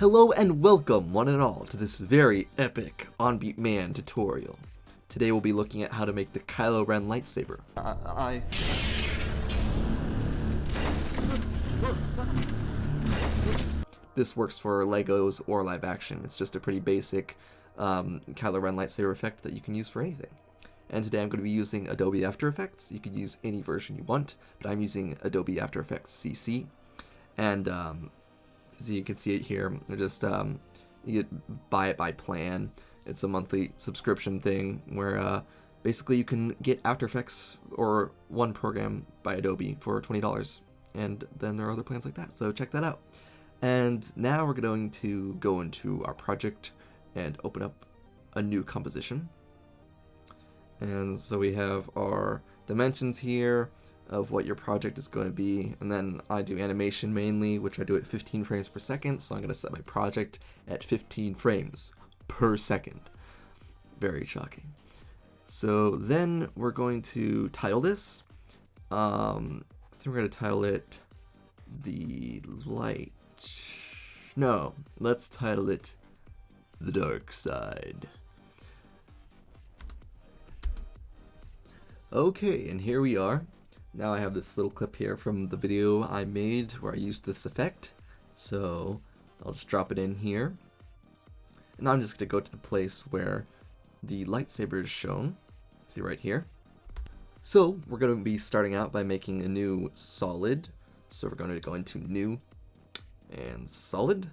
Hello and welcome, one and all, to this very epic Onbeatman tutorial. Today we'll be looking at how to make the Kylo Ren Lightsaber. This works for Legos or live action. It's just a pretty basic Kylo Ren Lightsaber effect that you can use for anything. And today I'm going to be using Adobe After Effects. You can use any version you want, but I'm using Adobe After Effects CC. And as you can see it here, just you buy it by plan. It's a monthly subscription thing where basically you can get After Effects or one program by Adobe for $20. And then there are other plans like that, so check that out. And now we're going to go into our project and open up a new composition. And so we have our dimensions here of what your project is going to be, and then I do animation mainly, which I do at 15 frames per second, so I'm going to set my project at 15 frames per second. Very shocking. So then we're going to title this. I think we're going to title it The Light. No, let's title it The Dark Side. Okay, and here we are. Now I have this little clip here from the video I made where I used this effect. So I'll just drop it in here. And I'm just going to go to the place where the lightsaber is shown. See right here. So we're going to be starting out by making a new solid. So we're going to go into new and solid.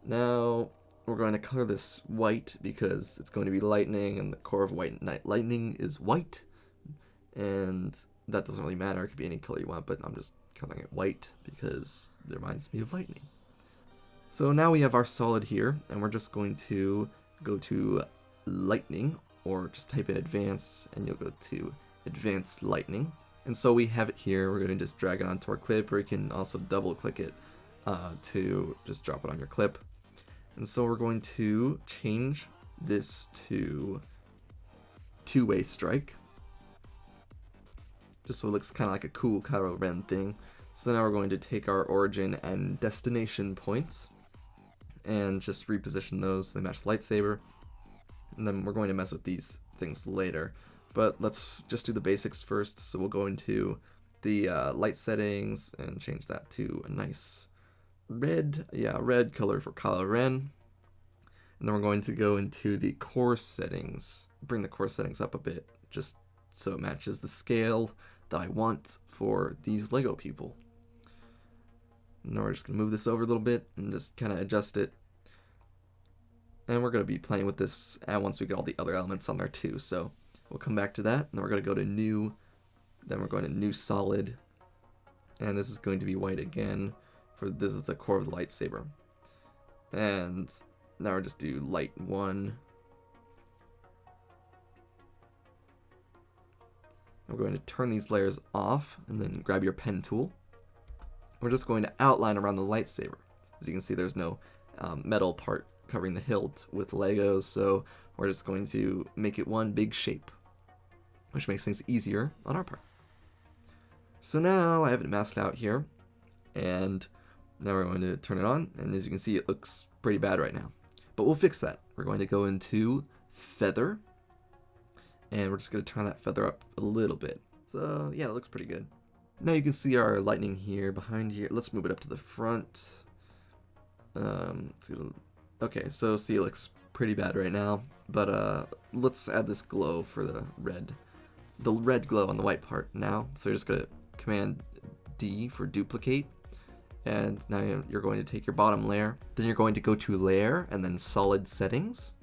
Now we're going to color this white because it's going to be lightning and the core of white lightning is white. And that doesn't really matter, it could be any color you want, but I'm just coloring it white because it reminds me of lightning. So now we have our solid here, and we're just going to go to lightning, or just type in advanced, and you'll go to advanced lightning. And so we have it here. We're going to just drag it onto our clip, or you can also double click it to just drop it on your clip. And so we're going to change this to two-way strike, just so it looks kind of like a cool Kylo Ren thing. So now we're going to take our origin and destination points and just reposition those so they match the lightsaber. And then we're going to mess with these things later. But let's just do the basics first. So we'll go into the light settings and change that to a nice red. Yeah, red color for Kylo Ren. And then we're going to go into the core settings. Bring the core settings up a bit, just so it matches the scale that I want for these Lego people. And then we're just going to move this over a little bit and just kind of adjust it. And we're going to be playing with this once we get all the other elements on there too. So we'll come back to that. And then we're going to go to new. Then we're going to new solid. And this is going to be white again. This is the core of the lightsaber. And now we'll just do light 1. We're going to turn these layers off and then grab your pen tool. We're just going to outline around the lightsaber. As you can see, there's no metal part covering the hilt with Legos, so we're just going to make it one big shape, which makes things easier on our part. So now I have it masked out here, and now we're going to turn it on, and as you can see, it looks pretty bad right now. But we'll fix that. We're going to go into feather, and we're just going to turn that feather up a little bit. So yeah, it looks pretty good. Now you can see our lightning here behind here. Let's move it up to the front. Okay, so see, it looks pretty bad right now. But let's add this glow for the red glow on the white part now. So you're just going to Command D for duplicate. And now you're going to take your bottom layer. Then you're going to go to layer and then solid settings.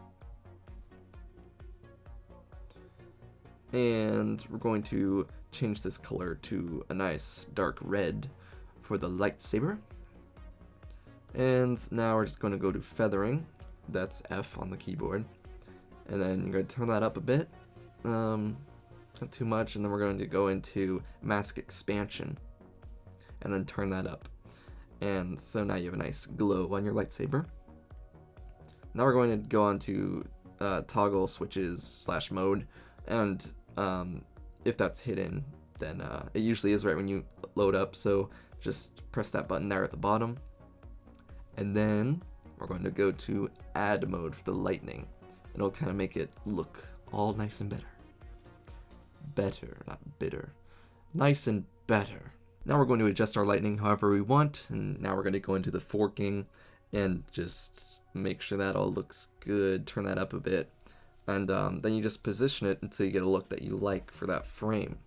And we're going to change this color to a nice dark red for the lightsaber. And now we're just going to go to feathering. That's F on the keyboard. And then you're going to turn that up a bit. Not too much. And then we're going to go into mask expansion. And then turn that up. And so now you have a nice glow on your lightsaber. Now we're going to go on to toggle switches / mode. And if that's hidden, then it usually is right when you load up, so just press that button there at the bottom. And then we're going to go to add mode for the lightning. It'll kind of make it look all nice and better. Better, not bitter. Nice and better. Now we're going to adjust our lightning however we want, and now we're going to go into the forking and just make sure that all looks good, turn that up a bit, and then you just position it until you get a look that you like for that frame.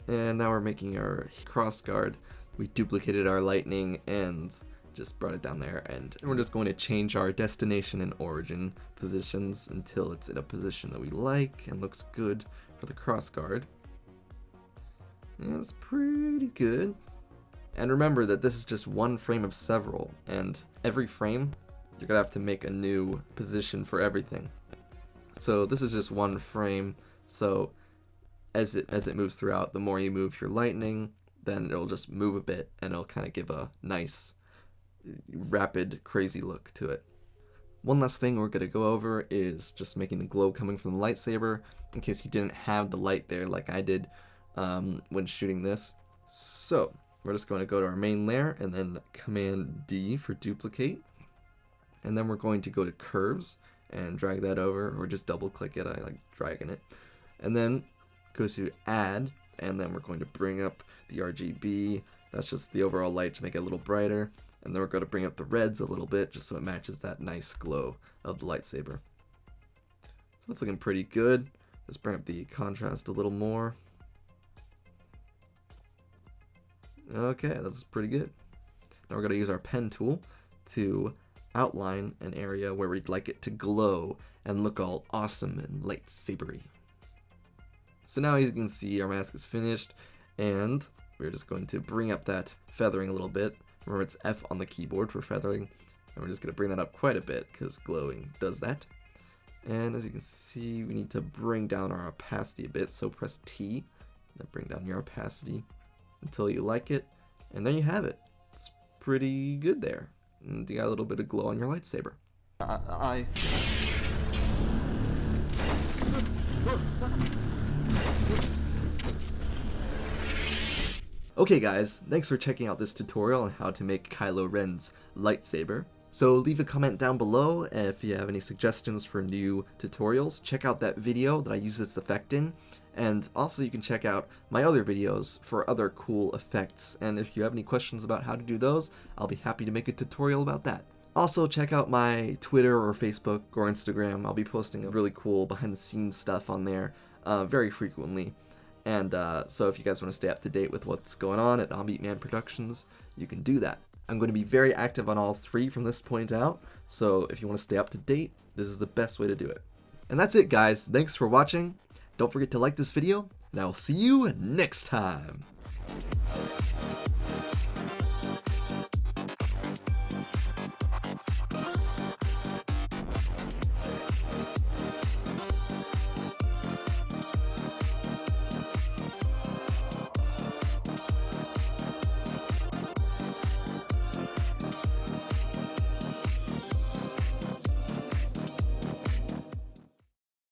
And now we're making our cross guard. We duplicated our lightning and just brought it down there, and we're just going to change our destination and origin positions until it's in a position that we like and looks good for the cross guard. And it's pretty good. And remember that this is just one frame of several, and every frame you're gonna have to make a new position for everything. So this is just one frame, so as it moves throughout, the more you move your lightning, then it'll just move a bit and it'll kind of give a nice rapid crazy look to it. One last thing we're going to go over is just making the glow coming from the lightsaber, in case you didn't have the light there like I did when shooting this. So we're just going to go to our main layer and then Command D for duplicate, and then we're going to go to curves and drag that over, or just double click it. I like dragging it, and then go to add, and then we're going to bring up the RGB. That's just the overall light to make it a little brighter. And then we're going to bring up the reds a little bit just so it matches that nice glow of the lightsaber. So it's looking pretty good. Let's bring up the contrast a little more. Okay, that's pretty good. Now we're going to use our pen tool to outline an area where we'd like it to glow and look all awesome and lightsabery. So now as you can see, our mask is finished, and we're just going to bring up that feathering a little bit. Remember, it's F on the keyboard for feathering, and we're just going to bring that up quite a bit because glowing does that. And as you can see, we need to bring down our opacity a bit, so press T, then bring down your opacity until you like it, and there you have it. It's pretty good there, and you got a little bit of glow on your lightsaber. Okay guys, thanks for checking out this tutorial on how to make Kylo Ren's lightsaber. So leave a comment down below, and if you have any suggestions for new tutorials, check out that video that I use this effect in, and also you can check out my other videos for other cool effects, and if you have any questions about how to do those, I'll be happy to make a tutorial about that. Also check out my Twitter or Facebook or Instagram. I'll be posting really cool behind the scenes stuff on there very frequently. And so if you guys want to stay up to date with what's going on at Onbeatman Productions, you can do that. I'm going to be very active on all three from this point out, so if you want to stay up to date, this is the best way to do it. And that's it guys, thanks for watching. Don't forget to like this video, and I'll see you next time.